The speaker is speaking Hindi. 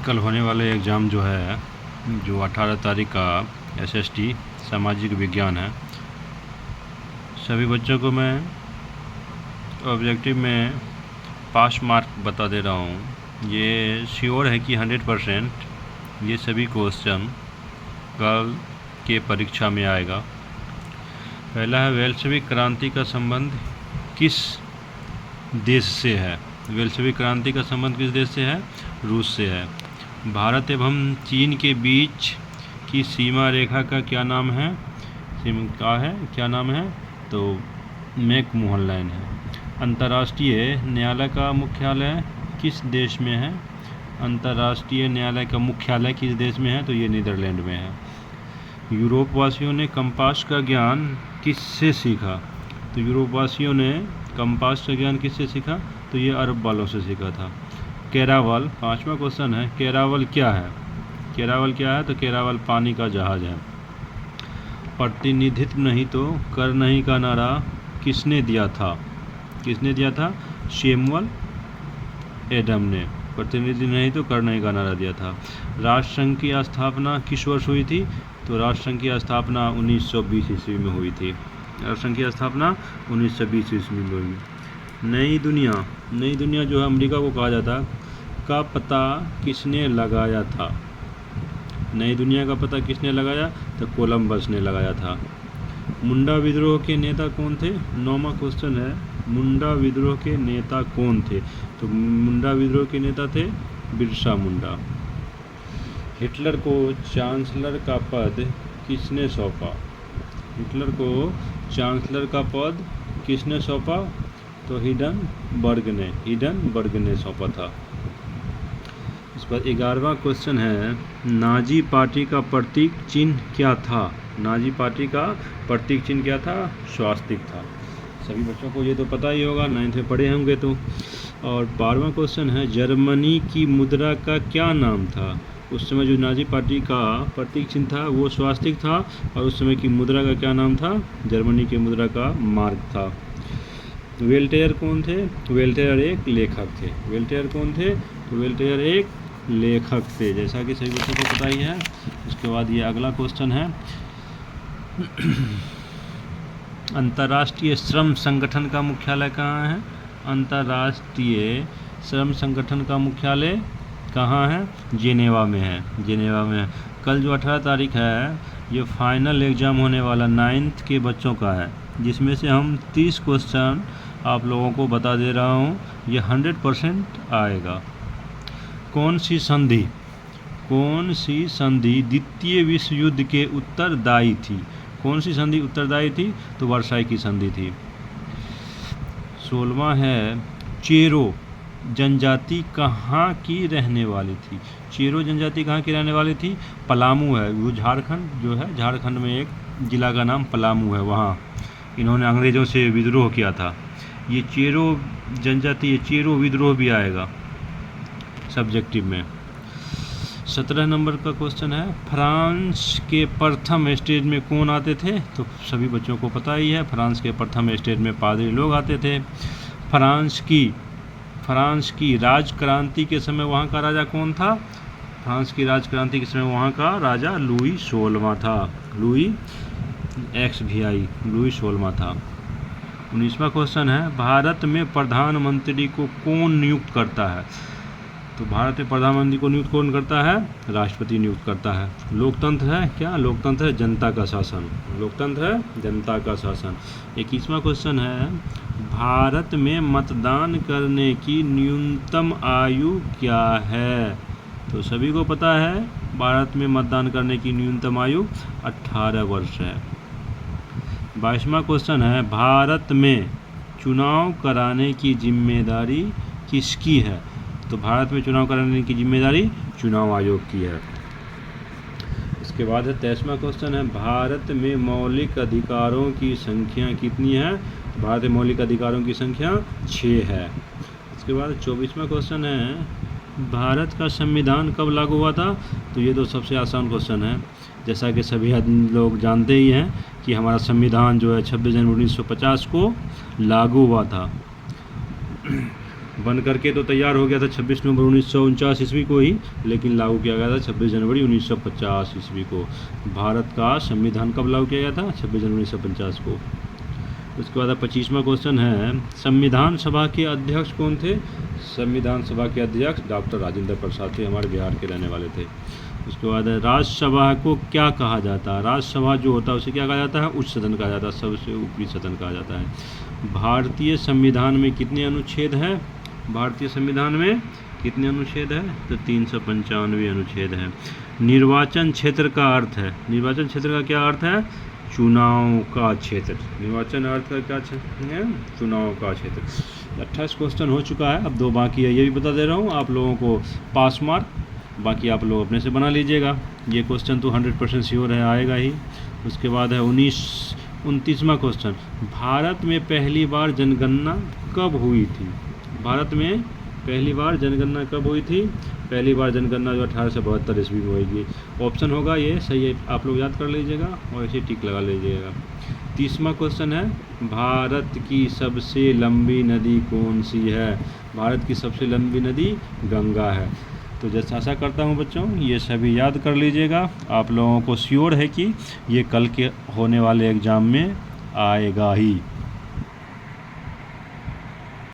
कल होने वाले एग्ज़ाम जो है, जो 18 तारीख का SST सामाजिक विज्ञान है, सभी बच्चों को मैं ऑब्जेक्टिव में पास मार्क बता दे रहा हूँ। ये श्योर है कि 100% ये सभी क्वेश्चन कल के परीक्षा में आएगा। पहला है, वेल्शविक क्रांति का संबंध किस देश से है? वेल्शविक क्रांति का संबंध किस देश से है? रूस से है। भारत एवं चीन के बीच की सीमा रेखा का क्या नाम है? क्या नाम है? तो मैकमोहन लाइन है। अंतर्राष्ट्रीय न्यायालय का मुख्यालय किस देश में है? अंतर्राष्ट्रीय न्यायालय का मुख्यालय किस देश में है? तो ये नीदरलैंड में है। यूरोप वासियों ने कंपास का ज्ञान किससे सीखा? तो यूरोप वासियों ने कंपास का ज्ञान किससे सीखा? तो ये अरब वालों से सीखा था। कैरावल, 5वां क्वेश्चन है, कैरावल क्या है? कैरावल क्या है? तो कैरावल पानी का जहाज है। प्रतिनिधित्व नहीं तो कर नहीं का नारा किसने दिया था? किसने दिया था? सैमुअल एडम ने। प्रतिनिधि नहीं तो कर नहीं का नारा दिया था। राष्ट्रसंघ की स्थापना किस वर्ष हुई थी? तो राष्ट्रसंघ की स्थापना 1920 ईस्वी में हुई थी। राष्ट्रसंघ की स्थापना 1920 ईस्वी में हुई। नई दुनिया जो है अमेरिका को कहा जाता का पता किसने लगाया था? नई दुनिया का पता किसने लगाया? तो कोलंबस ने लगाया था। मुंडा विद्रोह के नेता कौन थे? 9वां क्वेश्चन है, मुंडा विद्रोह के नेता कौन थे? तो मुंडा विद्रोह के नेता थे बिरसा मुंडा। हिटलर को चांसलर का पद किसने सौंपा? हिटलर को चांसलर का पद किसने सौंपा? तो हिडनबर्ग ने सौंपा था। इस पर 11वां क्वेश्चन है, नाजी पार्टी का प्रतीक चिन्ह क्या था? नाजी पार्टी का प्रतीक चिन्ह क्या था? स्वास्तिक था। सभी बच्चों को ये तो पता ही होगा, 9th में पढ़े होंगे तो। और 12वां क्वेश्चन है, जर्मनी की मुद्रा का क्या नाम था? उस समय जो नाजी पार्टी का प्रतीक चिन्ह था वो स्वास्तिक था, और उस समय की मुद्रा का क्या नाम था? जर्मनी की मुद्रा का मार्क था। वेल्टेयर कौन थे? वेल्टेयर एक लेखक थे। वेल्टेयर कौन थे? तो वेल्टेयर एक लेखक थे, जैसा कि सभी बच्चों को पता ही है। उसके बाद ये अगला क्वेश्चन है, अंतर्राष्ट्रीय श्रम संगठन का मुख्यालय कहाँ है? अंतर्राष्ट्रीय श्रम संगठन का मुख्यालय कहाँ है? जेनेवा में है। जेनेवा में है। कल जो 18 तारीख है, ये फाइनल एग्ज़ाम होने वाला 9th के बच्चों का है, जिसमें से हम 30 क्वेश्चन आप लोगों को बता दे रहा हूँ। ये 100% आएगा। कौन सी संधि द्वितीय विश्व युद्ध के उत्तरदायी थी? कौन सी संधि उत्तरदायी थी? तो वर्साई की संधि थी। 16वां है, चेरो जनजाति कहाँ की रहने वाली थी? चेरो जनजाति कहाँ की रहने वाली थी? पलामू है, वो झारखंड जो है, झारखंड में एक ज़िला का नाम पलामू है, वहाँ इन्होंने अंग्रेज़ों से विद्रोह किया था। ये चेरो जनजाति, ये चेरो विद्रोह भी आएगा सब्जेक्टिव में। 17 नंबर का क्वेश्चन है, फ्रांस के प्रथम स्टेज में कौन आते थे? तो सभी बच्चों को पता ही है, फ्रांस के प्रथम स्टेज में पादरी लोग आते थे। फ्रांस की राजक्रांति के समय वहाँ का राजा कौन था? फ्रांस की राजक्रांति के समय वहाँ का राजा लुई 16वां था। लुई 16वां था। 19वां क्वेश्चन है, भारत में प्रधानमंत्री को कौन नियुक्त करता है? तो भारत में प्रधानमंत्री को नियुक्त कौन करता है? राष्ट्रपति नियुक्त करता है। लोकतंत्र है क्या? लोकतंत्र है जनता का शासन। लोकतंत्र है जनता का शासन। 21वां क्वेश्चन है, भारत में मतदान करने की न्यूनतम आयु क्या है? तो सभी को पता है, भारत में मतदान करने की न्यूनतम आयु 18 वर्ष है। 22वां क्वेश्चन है, भारत में चुनाव कराने की जिम्मेदारी किसकी है? तो भारत में चुनाव कराने की जिम्मेदारी चुनाव आयोग की है। इसके बाद है 23वां क्वेश्चन है, भारत में मौलिक अधिकारों की संख्या कितनी है? भारत में मौलिक अधिकारों की संख्या 6 है। इसके बाद 24वां क्वेश्चन है, भारत का संविधान कब लागू हुआ था? तो ये तो सबसे आसान क्वेश्चन है, जैसा कि सभी लोग जानते ही हैं कि हमारा संविधान जो है 26 जनवरी 1950 को लागू हुआ था। बन करके तो तैयार हो गया था 26 नवंबर 1949 ईस्वी को ही, लेकिन लागू किया गया था 26 जनवरी 1950 ईस्वी को। भारत का संविधान कब लागू किया गया था? 26 जनवरी 1950 को। उसके बाद 25वां क्वेश्चन है, संविधान सभा के अध्यक्ष कौन थे? संविधान सभा के अध्यक्ष डॉक्टर राजेंद्र प्रसाद थे, हमारे बिहार के रहने वाले थे। उसके बाद राज्यसभा को क्या कहा जाता है? राज्यसभा जो होता है उसे क्या कहा जाता है? उच्च सदन कहा जाता है, सबसे ऊपरी सदन कहा जाता है। भारतीय संविधान में कितने अनुच्छेद हैं? भारतीय संविधान में कितने अनुच्छेद है? तो 395 अनुच्छेद है। निर्वाचन क्षेत्र का अर्थ है, निर्वाचन क्षेत्र का क्या अर्थ है? चुनाव का क्षेत्र। निर्वाचन अर्थ का क्या है? चुनाव का क्षेत्र। 28 क्वेश्चन हो चुका है, अब 2 बाकी है, ये भी बता दे रहा हूँ आप लोगों को पास मार्क, बाकी आप लोग अपने से बना लीजिएगा। ये क्वेश्चन तो 100% श्योर है, आएगा ही। उसके बाद है 29वां क्वेश्चन, भारत में पहली बार जनगणना कब हुई थी? भारत में पहली बार जनगणना कब हुई थी? पहली बार जनगणना जो 1872 ईस्वी में होगी। ऑप्शन होगा ये, सही है, आप लोग याद कर लीजिएगा और ऐसे टिक लगा लीजिएगा। 30वां क्वेश्चन है, भारत की सबसे लंबी नदी कौन सी है? भारत की सबसे लंबी नदी गंगा है। तो जैसा आशा करता हूँ बच्चों ये सभी याद कर लीजिएगा। आप लोगों को श्योर है कि ये कल के होने वाले एग्ज़ाम में आएगा ही।